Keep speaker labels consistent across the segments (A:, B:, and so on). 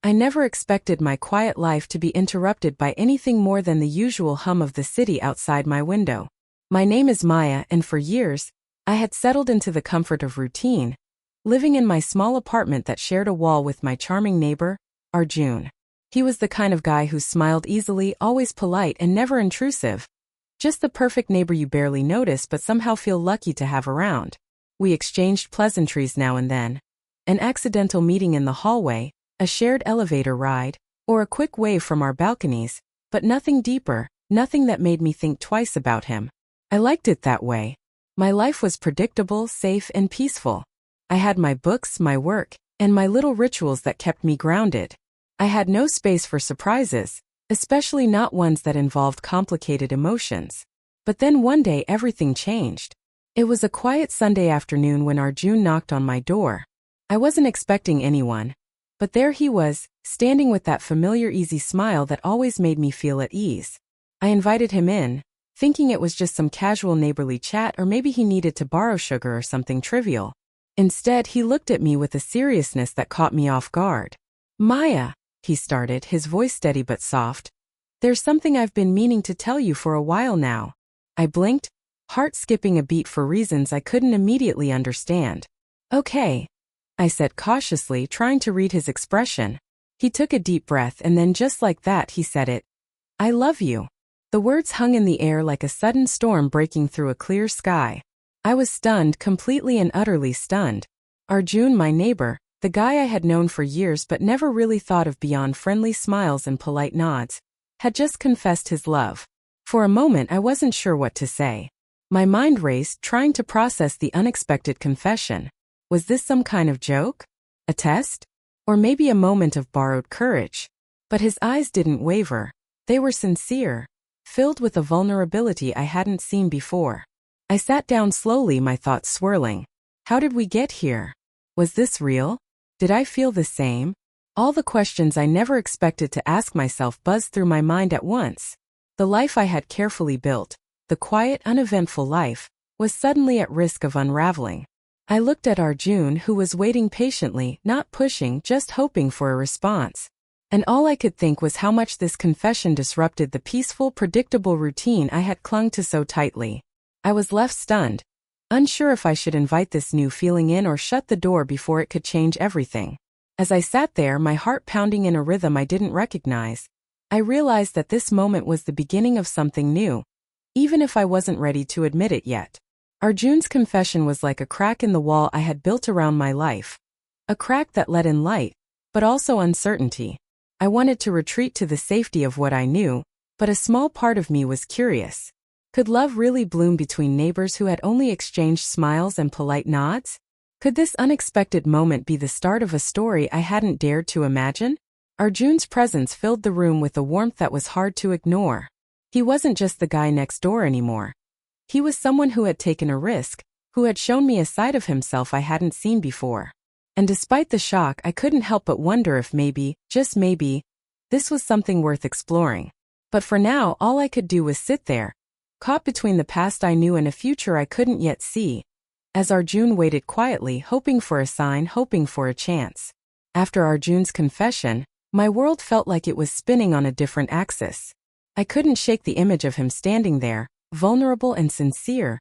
A: I never expected my quiet life to be interrupted by anything more than the usual hum of the city outside my window. My name is Maya, and for years, I had settled into the comfort of routine, living in my small apartment that shared a wall with my charming neighbor, Arjun. He was the kind of guy who smiled easily, always polite and never intrusive. Just the perfect neighbor you barely notice but somehow feel lucky to have around. We exchanged pleasantries now and then. An accidental meeting in the hallway, a shared elevator ride, or a quick wave from our balconies, but nothing deeper, nothing that made me think twice about him. I liked it that way. My life was predictable, safe, and peaceful. I had my books, my work, and my little rituals that kept me grounded. I had no space for surprises, especially not ones that involved complicated emotions. But then one day everything changed. It was a quiet Sunday afternoon when Arjun knocked on my door. I wasn't expecting anyone, but there he was, standing with that familiar easy smile that always made me feel at ease. I invited him in, thinking it was just some casual neighborly chat or maybe he needed to borrow sugar or something trivial. Instead, he looked at me with a seriousness that caught me off guard. "Maya," he started, his voice steady but soft. "There's something I've been meaning to tell you for a while now." I blinked, heart skipping a beat for reasons I couldn't immediately understand. "Okay," I said cautiously, trying to read his expression. He took a deep breath and then just like that he said it. "I love you." The words hung in the air like a sudden storm breaking through a clear sky. I was stunned, completely and utterly stunned. Arjun, my neighbor, the guy I had known for years but never really thought of beyond friendly smiles and polite nods, had just confessed his love. For a moment I wasn't sure what to say. My mind raced, trying to process the unexpected confession. Was this some kind of joke? A test? Or maybe a moment of borrowed courage? But his eyes didn't waver. They were sincere, filled with a vulnerability I hadn't seen before. I sat down slowly, my thoughts swirling. How did we get here? Was this real? Did I feel the same? All the questions I never expected to ask myself buzzed through my mind at once. The life I had carefully built, the quiet, uneventful life, was suddenly at risk of unraveling. I looked at Arjun, who was waiting patiently, not pushing, just hoping for a response. And all I could think was how much this confession disrupted the peaceful, predictable routine I had clung to so tightly. I was left stunned, unsure if I should invite this new feeling in or shut the door before it could change everything. As I sat there, my heart pounding in a rhythm I didn't recognize, I realized that this moment was the beginning of something new, even if I wasn't ready to admit it yet. Arjun's confession was like a crack in the wall I had built around my life. A crack that let in light, but also uncertainty. I wanted to retreat to the safety of what I knew, but a small part of me was curious. Could love really bloom between neighbors who had only exchanged smiles and polite nods? Could this unexpected moment be the start of a story I hadn't dared to imagine? Arjun's presence filled the room with a warmth that was hard to ignore. He wasn't just the guy next door anymore. He was someone who had taken a risk, who had shown me a side of himself I hadn't seen before. And despite the shock, I couldn't help but wonder if maybe, just maybe, this was something worth exploring. But for now, all I could do was sit there, caught between the past I knew and a future I couldn't yet see, as Arjun waited quietly, hoping for a sign, hoping for a chance. After Arjun's confession, my world felt like it was spinning on a different axis. I couldn't shake the image of him standing there, vulnerable and sincere,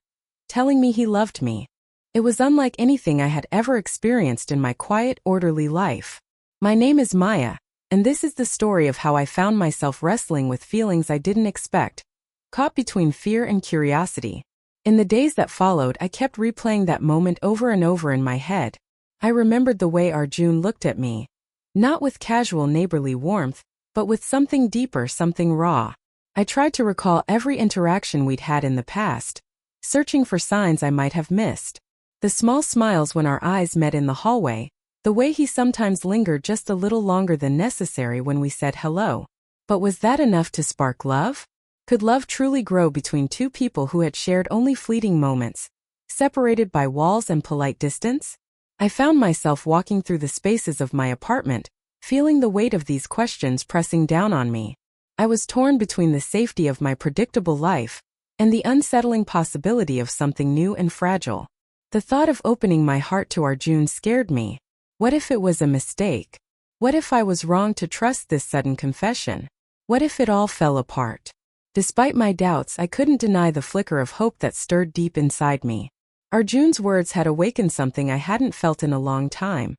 A: telling me he loved me. It was unlike anything I had ever experienced in my quiet, orderly life. My name is Maya, and this is the story of how I found myself wrestling with feelings I didn't expect, caught between fear and curiosity. In the days that followed, I kept replaying that moment over and over in my head. I remembered the way Arjun looked at me, not with casual neighborly warmth, but with something deeper, something raw. I tried to recall every interaction we'd had in the past, searching for signs I might have missed. The small smiles when our eyes met in the hallway, the way he sometimes lingered just a little longer than necessary when we said hello. But was that enough to spark love? Could love truly grow between two people who had shared only fleeting moments, separated by walls and polite distance? I found myself walking through the spaces of my apartment, feeling the weight of these questions pressing down on me. I was torn between the safety of my predictable life and the unsettling possibility of something new and fragile. The thought of opening my heart to Arjun scared me. What if it was a mistake? What if I was wrong to trust this sudden confession? What if it all fell apart? Despite my doubts, I couldn't deny the flicker of hope that stirred deep inside me. Arjun's words had awakened something I hadn't felt in a long time.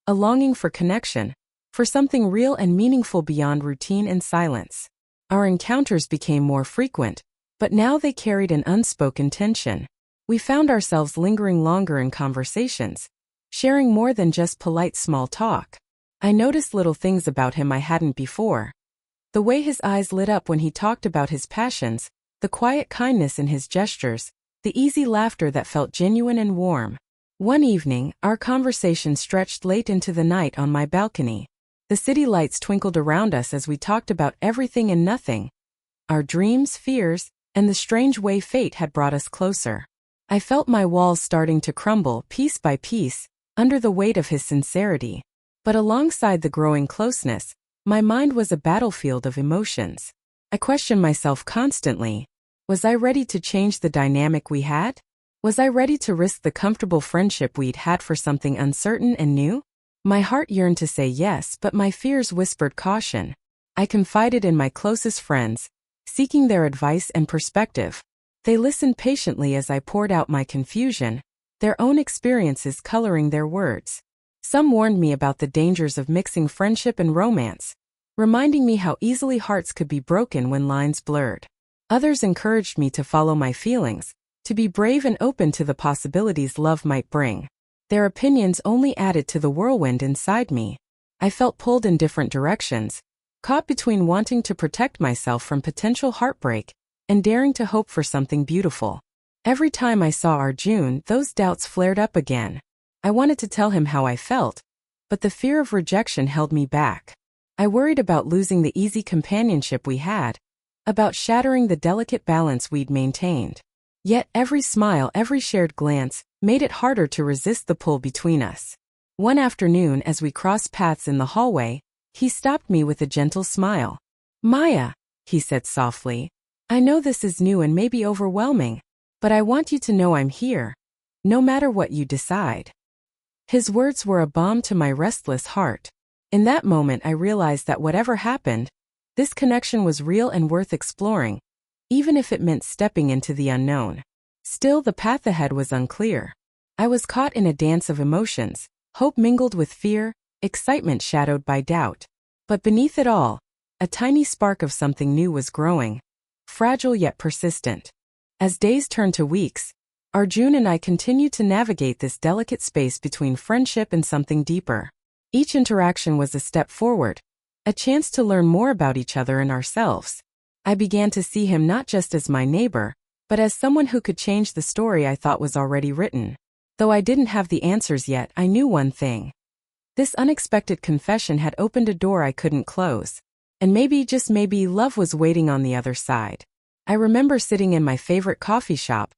A: A longing for connection, for something real and meaningful beyond routine and silence. Our encounters became more frequent, but now they carried an unspoken tension. We found ourselves lingering longer in conversations, sharing more than just polite small talk. I noticed little things about him I hadn't before. The way his eyes lit up when he talked about his passions, the quiet kindness in his gestures, the easy laughter that felt genuine and warm. One evening, our conversation stretched late into the night on my balcony. The city lights twinkled around us as we talked about everything and nothing. Our dreams, fears, and the strange way fate had brought us closer. I felt my walls starting to crumble piece by piece, under the weight of his sincerity. But alongside the growing closeness, my mind was a battlefield of emotions. I questioned myself constantly. Was I ready to change the dynamic we had? Was I ready to risk the comfortable friendship we'd had for something uncertain and new? My heart yearned to say yes, but my fears whispered caution. I confided in my closest friends, seeking their advice and perspective. They listened patiently as I poured out my confusion, their own experiences coloring their words. Some warned me about the dangers of mixing friendship and romance, reminding me how easily hearts could be broken when lines blurred. Others encouraged me to follow my feelings, to be brave and open to the possibilities love might bring. Their opinions only added to the whirlwind inside me. I felt pulled in different directions, caught between wanting to protect myself from potential heartbreak and daring to hope for something beautiful. Every time I saw Arjun, those doubts flared up again. I wanted to tell him how I felt, but the fear of rejection held me back. I worried about losing the easy companionship we had, about shattering the delicate balance we'd maintained. Yet every smile, every shared glance, made it harder to resist the pull between us. One afternoon, as we crossed paths in the hallway, he stopped me with a gentle smile. "Maya," he said softly, "I know this is new and maybe overwhelming, but I want you to know I'm here, no matter what you decide." His words were a balm to my restless heart. In that moment I realized that whatever happened, this connection was real and worth exploring, even if it meant stepping into the unknown. Still, the path ahead was unclear. I was caught in a dance of emotions, hope mingled with fear, excitement shadowed by doubt. But beneath it all, a tiny spark of something new was growing, fragile yet persistent. As days turned to weeks, Arjun and I continued to navigate this delicate space between friendship and something deeper. Each interaction was a step forward, a chance to learn more about each other and ourselves. I began to see him not just as my neighbor, but as someone who could change the story I thought was already written. Though I didn't have the answers yet, I knew one thing. This unexpected confession had opened a door I couldn't close. And maybe, just maybe, love was waiting on the other side. I remember sitting in my favorite coffee shop,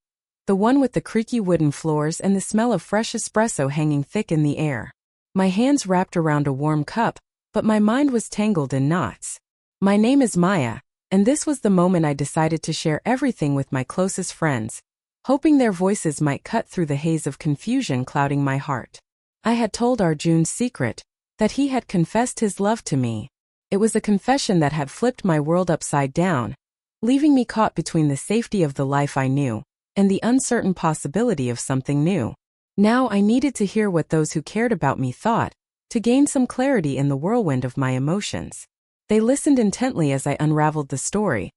A: the one with the creaky wooden floors and the smell of fresh espresso hanging thick in the air. My hands wrapped around a warm cup, but my mind was tangled in knots. My name is Maya, and this was the moment I decided to share everything with my closest friends, hoping their voices might cut through the haze of confusion clouding my heart. I had told Arjun's secret, that he had confessed his love to me. It was a confession that had flipped my world upside down, leaving me caught between the safety of the life I knew and the uncertain possibility of something new. Now I needed to hear what those who cared about me thought, to gain some clarity in the whirlwind of my emotions. They listened intently as I unraveled the story,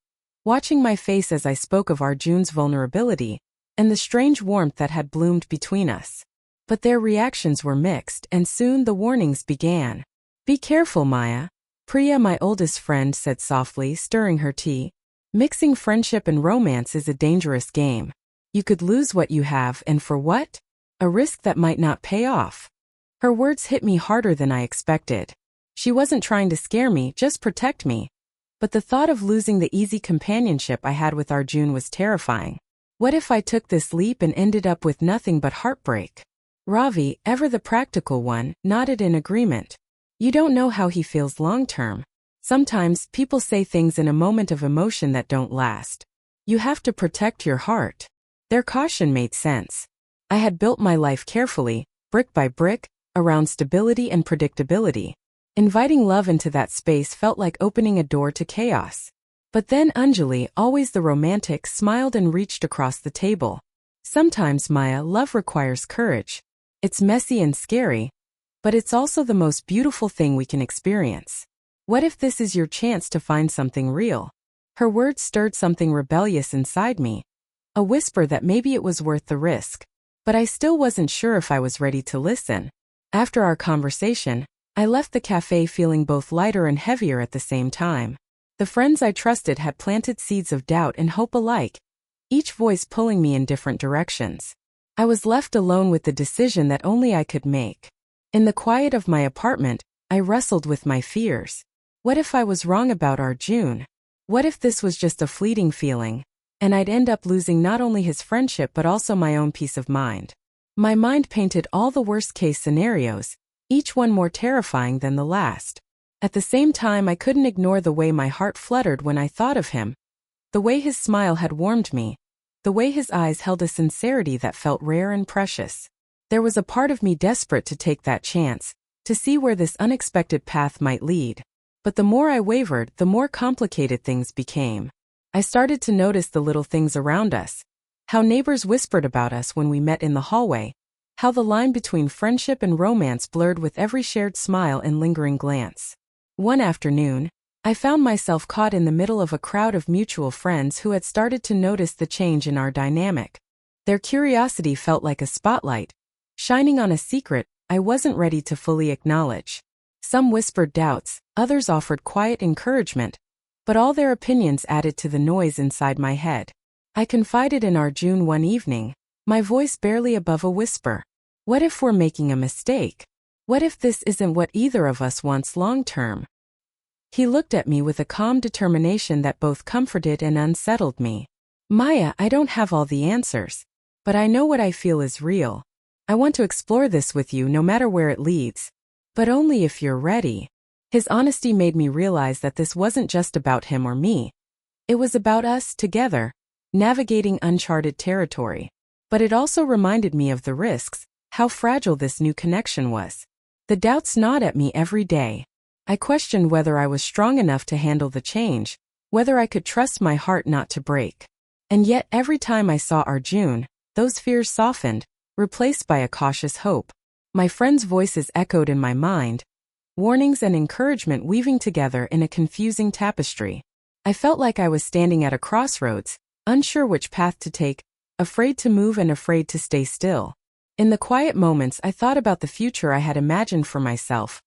A: watching my face as I spoke of Arjun's vulnerability and the strange warmth that had bloomed between us. But their reactions were mixed, and soon the warnings began. "Be careful, Maya," Priya, my oldest friend, said softly, stirring her tea. "Mixing friendship and romance is a dangerous game. You could lose what you have, and for what? A risk that might not pay off." Her words hit me harder than I expected. She wasn't trying to scare me, just protect me. But the thought of losing the easy companionship I had with Arjun was terrifying. What if I took this leap and ended up with nothing but heartbreak? Ravi, ever the practical one, nodded in agreement. "You don't know how he feels long-term. Sometimes people say things in a moment of emotion that don't last. You have to protect your heart." Their caution made sense. I had built my life carefully, brick by brick, around stability and predictability. Inviting love into that space felt like opening a door to chaos. But then Anjali, always the romantic, smiled and reached across the table. Sometimes, Maya, love requires courage. It's messy and scary, but it's also the most beautiful thing we can experience. What if this is your chance to find something real? Her words stirred something rebellious inside me, a whisper that maybe it was worth the risk. But I still wasn't sure if I was ready to listen. After our conversation, I left the cafe feeling both lighter and heavier at the same time. The friends I trusted had planted seeds of doubt and hope alike, each voice pulling me in different directions. I was left alone with the decision that only I could make. In the quiet of my apartment, I wrestled with my fears. What if I was wrong about Arjun? What if this was just a fleeting feeling, and I'd end up losing not only his friendship but also my own peace of mind? My mind painted all the worst-case scenarios, each one more terrifying than the last. At the same time, I couldn't ignore the way my heart fluttered when I thought of him, the way his smile had warmed me, the way his eyes held a sincerity that felt rare and precious. There was a part of me desperate to take that chance, to see where this unexpected path might lead. But the more I wavered, the more complicated things became. I started to notice the little things around us. How neighbors whispered about us when we met in the hallway. How the line between friendship and romance blurred with every shared smile and lingering glance. One afternoon, I found myself caught in the middle of a crowd of mutual friends who had started to notice the change in our dynamic. Their curiosity felt like a spotlight, shining on a secret I wasn't ready to fully acknowledge. Some whispered doubts, others offered quiet encouragement, but all their opinions added to the noise inside my head. I confided in Arjun one evening, my voice barely above a whisper. What if we're making a mistake? What if this isn't what either of us wants long-term? He looked at me with a calm determination that both comforted and unsettled me. Maya, I don't have all the answers, but I know what I feel is real. I want to explore this with you no matter where it leads, but only if you're ready. His honesty made me realize that this wasn't just about him or me. It was about us together, navigating uncharted territory. But it also reminded me of the risks, how fragile this new connection was. The doubts gnawed at me every day. I questioned whether I was strong enough to handle the change, whether I could trust my heart not to break. And yet every time I saw Arjun, those fears softened, replaced by a cautious hope. My friends' voices echoed in my mind, warnings and encouragement weaving together in a confusing tapestry. I felt like I was standing at a crossroads, unsure which path to take, afraid to move and afraid to stay still. In the quiet moments, I thought about the future I had imagined for myself,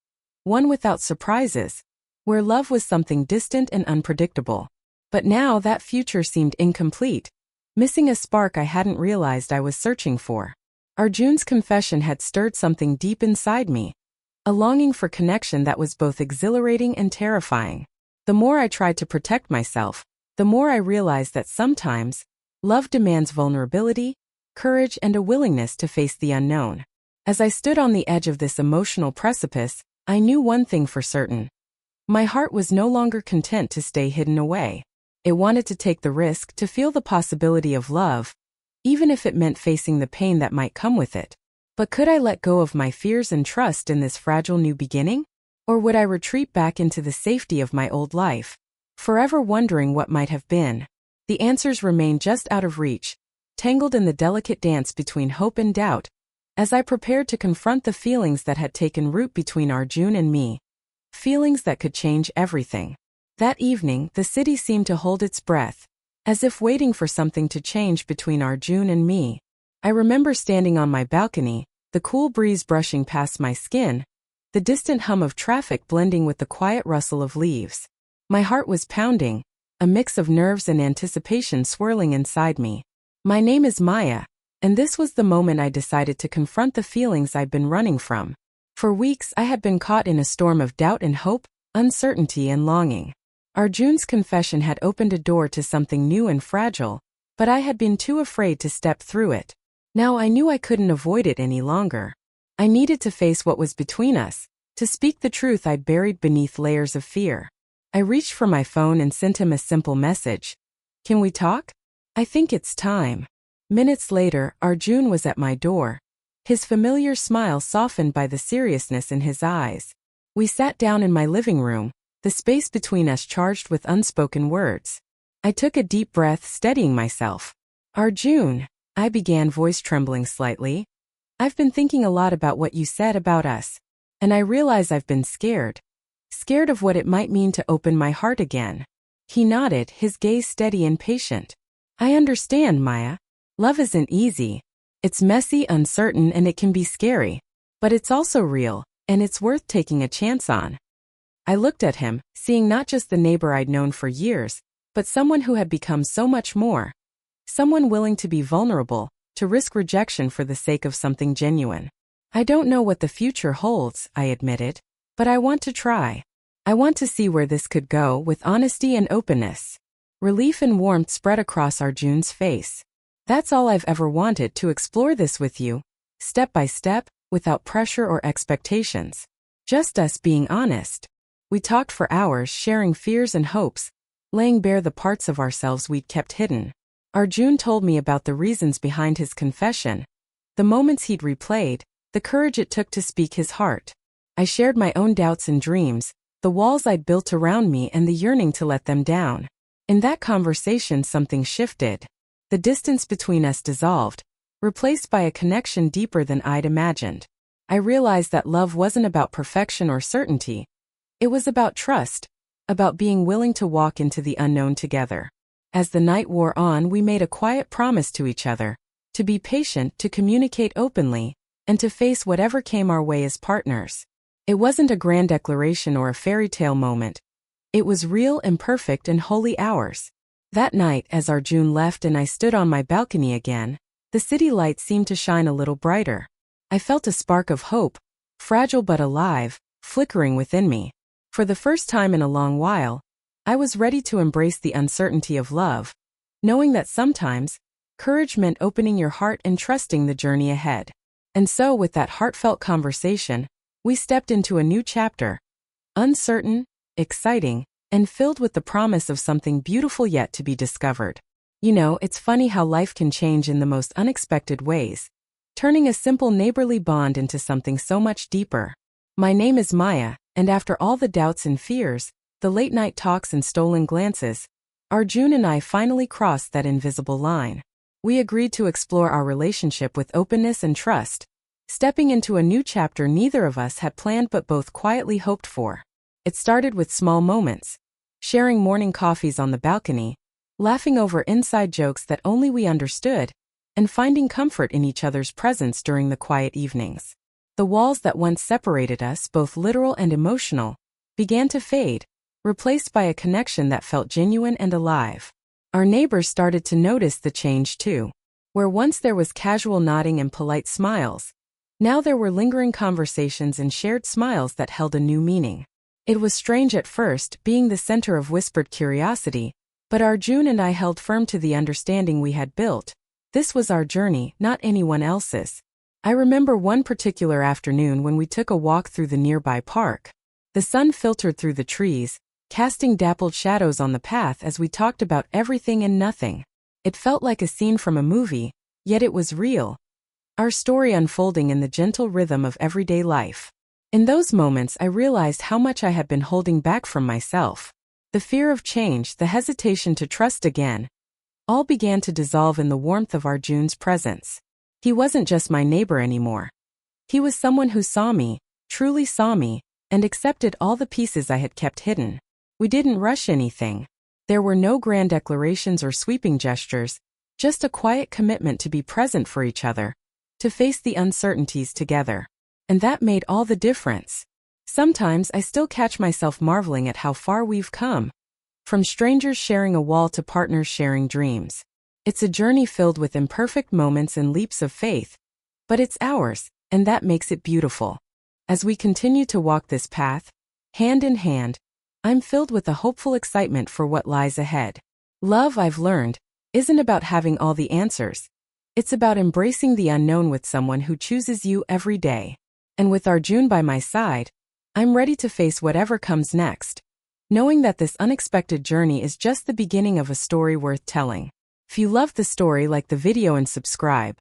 A: one without surprises, where love was something distant and unpredictable. But now that future seemed incomplete, missing a spark I hadn't realized I was searching for. Arjun's confession had stirred something deep inside me, a longing for connection that was both exhilarating and terrifying. The more I tried to protect myself, the more I realized that sometimes, love demands vulnerability, courage, and a willingness to face the unknown. As I stood on the edge of this emotional precipice, I knew one thing for certain. My heart was no longer content to stay hidden away. It wanted to take the risk, to feel the possibility of love, even if it meant facing the pain that might come with it. But could I let go of my fears and trust in this fragile new beginning? Or would I retreat back into the safety of my old life, forever wondering what might have been? The answers remained just out of reach, tangled in the delicate dance between hope and doubt, as I prepared to confront the feelings that had taken root between Arjun and me. Feelings that could change everything. That evening, the city seemed to hold its breath, as if waiting for something to change between Arjun and me. I remember standing on my balcony, the cool breeze brushing past my skin, the distant hum of traffic blending with the quiet rustle of leaves. My heart was pounding, a mix of nerves and anticipation swirling inside me. My name is Maya, and this was the moment I decided to confront the feelings I'd been running from. For weeks I had been caught in a storm of doubt and hope, uncertainty and longing. Arjun's confession had opened a door to something new and fragile, but I had been too afraid to step through it. Now I knew I couldn't avoid it any longer. I needed to face what was between us, to speak the truth I'd buried beneath layers of fear. I reached for my phone and sent him a simple message. Can we talk? I think it's time. Minutes later, Arjun was at my door, his familiar smile softened by the seriousness in his eyes. We sat down in my living room, the space between us charged with unspoken words. I took a deep breath, steadying myself. Arjun, I began, voice trembling slightly. I've been thinking a lot about what you said about us. And I realize I've been scared. Scared of what it might mean to open my heart again. He nodded, his gaze steady and patient. I understand, Maya. Love isn't easy. It's messy, uncertain, and it can be scary. But it's also real, and it's worth taking a chance on. I looked at him, seeing not just the neighbor I'd known for years, but someone who had become so much more. Someone willing to be vulnerable, to risk rejection for the sake of something genuine. I don't know what the future holds, I admitted, but I want to try. I want to see where this could go with honesty and openness. Relief and warmth spread across Arjun's face. That's all I've ever wanted, to explore this with you, step by step, without pressure or expectations. Just us being honest. We talked for hours, sharing fears and hopes, laying bare the parts of ourselves we'd kept hidden. Arjun told me about the reasons behind his confession, the moments he'd replayed, the courage it took to speak his heart. I shared my own doubts and dreams, the walls I'd built around me and the yearning to let them down. In that conversation, something shifted. The distance between us dissolved, replaced by a connection deeper than I'd imagined. I realized that love wasn't about perfection or certainty. It was about trust, about being willing to walk into the unknown together. As the night wore on, we made a quiet promise to each other, to be patient, to communicate openly, and to face whatever came our way as partners. It wasn't a grand declaration or a fairy tale moment. It was real, imperfect, and wholly ours. That night, as Arjun left and I stood on my balcony again, the city lights seemed to shine a little brighter. I felt a spark of hope, fragile but alive, flickering within me. For the first time in a long while, I was ready to embrace the uncertainty of love, knowing that sometimes, courage meant opening your heart and trusting the journey ahead. And so, with that heartfelt conversation, we stepped into a new chapter. Uncertain, exciting, and filled with the promise of something beautiful yet to be discovered. You know, it's funny how life can change in the most unexpected ways, turning a simple neighborly bond into something so much deeper. My name is Maya, and after all the doubts and fears, the late-night talks and stolen glances, Arjun and I finally crossed that invisible line. We agreed to explore our relationship with openness and trust, stepping into a new chapter neither of us had planned but both quietly hoped for. It started with small moments, sharing morning coffees on the balcony, laughing over inside jokes that only we understood, and finding comfort in each other's presence during the quiet evenings. The walls that once separated us, both literal and emotional, began to fade, replaced by a connection that felt genuine and alive. Our neighbors started to notice the change too. Where once there was casual nodding and polite smiles, now there were lingering conversations and shared smiles that held a new meaning. It was strange at first, being the center of whispered curiosity, but Arjun and I held firm to the understanding we had built. This was our journey, not anyone else's. I remember one particular afternoon when we took a walk through the nearby park. The sun filtered through the trees, casting dappled shadows on the path as we talked about everything and nothing. It felt like a scene from a movie, yet it was real. Our story unfolding in the gentle rhythm of everyday life. In those moments, I realized how much I had been holding back from myself. The fear of change, the hesitation to trust again, all began to dissolve in the warmth of Arjun's presence. He wasn't just my neighbor anymore. He was someone who saw me, truly saw me, and accepted all the pieces I had kept hidden. We didn't rush anything. There were no grand declarations or sweeping gestures, just a quiet commitment to be present for each other, to face the uncertainties together. And that made all the difference. Sometimes I still catch myself marveling at how far we've come. From strangers sharing a wall to partners sharing dreams. It's a journey filled with imperfect moments and leaps of faith, but it's ours, and that makes it beautiful. As we continue to walk this path, hand in hand, I'm filled with a hopeful excitement for what lies ahead. Love, I've learned, isn't about having all the answers. It's about embracing the unknown with someone who chooses you every day. And with Arjun by my side, I'm ready to face whatever comes next, knowing that this unexpected journey is just the beginning of a story worth telling. If you loved the story, like the video and subscribe.